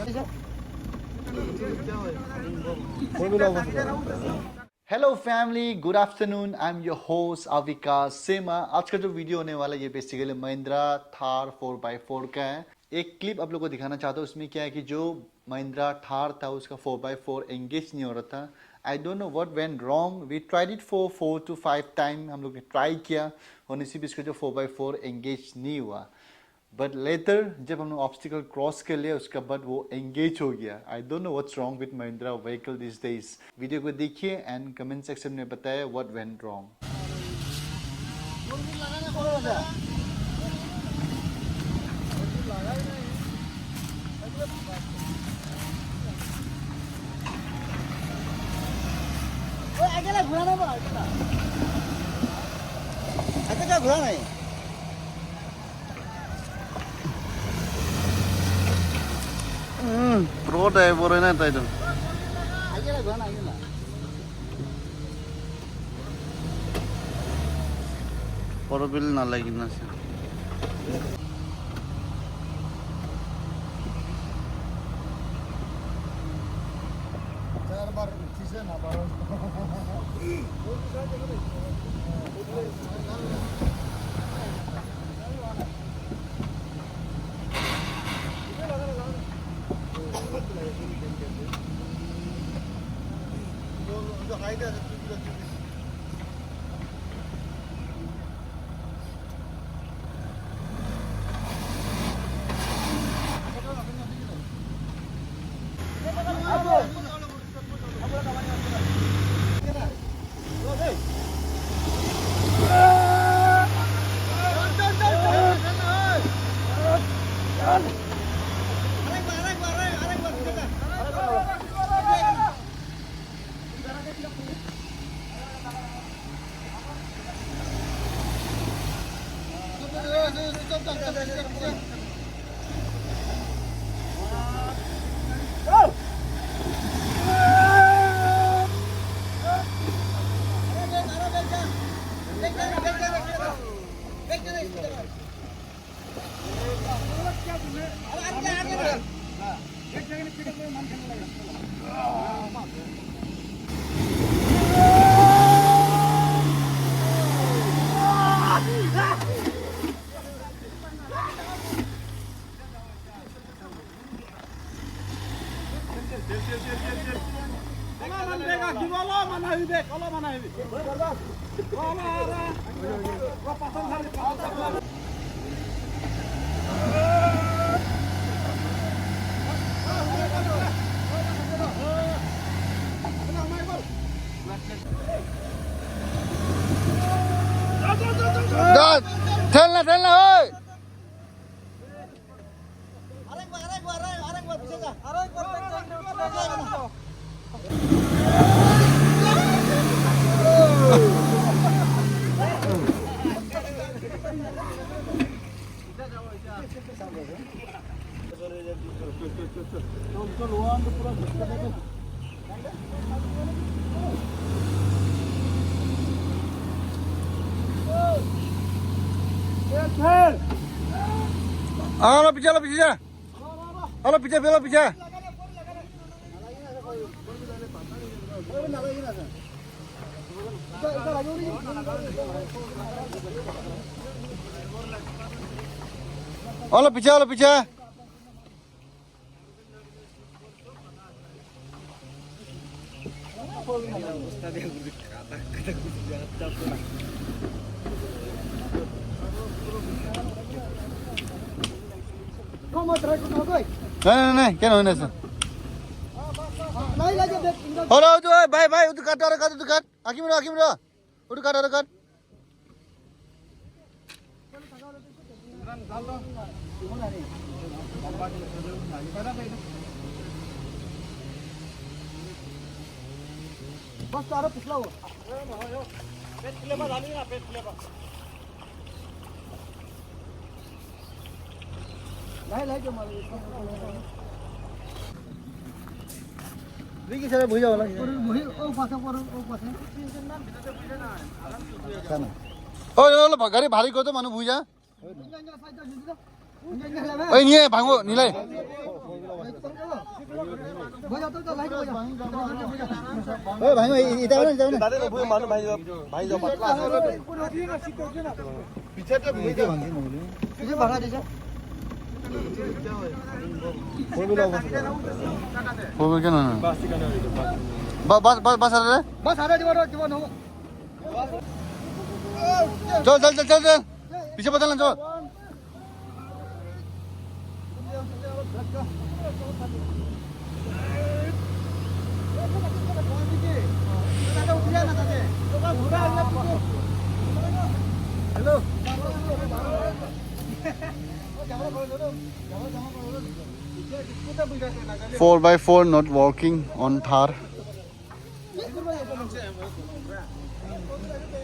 Hello family, good afternoon. I am your host Avika Sema. आज का जो वीडियो होने वाला है ये बेसिकली महिंद्रा थार 4x4 का है। एक क्लिप आप लोगों को दिखाना चाहता हूँ। उसमें क्या है कि जो महिंद्रा थार था उसका 4x4 एंगेज नहीं हो रहा था। I don't know what went wrong. We tried it for 4 to 5 time. हम लोग ने ट्राई किया और इसी बीच का जो 4x4 एंगेज नहीं हुआ। बट लेटर जब हमने ऑब्स्टिकल क्रॉस कर लिया उसके बाद वो एंगेज हो गया। आई don't know what's wrong with Mahindra vehicle this days. Video को देखिए एंड कमेंट सेक्शन में बताएं what went wrong. Pro driver na tayo doon. Puro bil na lagi na siya. Tell na hoy. Halo pijak, halo pijak. Halo pijak, halo pijak. Halo pijak, halo pijak. नहीं क्या होने से hello तो भाई भाई उधर काट आगे मुड़ा उधर काट बस तारा पिछला हो पेट खुले बा डाली ना पेट खुले बा लाई जो मार देखिए सारे भुजा वाला भुई ओ पासे खाना ओ गाड़ी भारी को तो मानो भुजा Ơi nhé भांगो नीले ơi भांगो इधर ना 나를 보면 많은 많이 좀 맞다. पीछे भागा दीजिए फोर क्या ना बस आ रहा है बस आ रहा है जीवन हो चल चल चल चल पीछे बदलना चल hello 4x4 not working on Thar.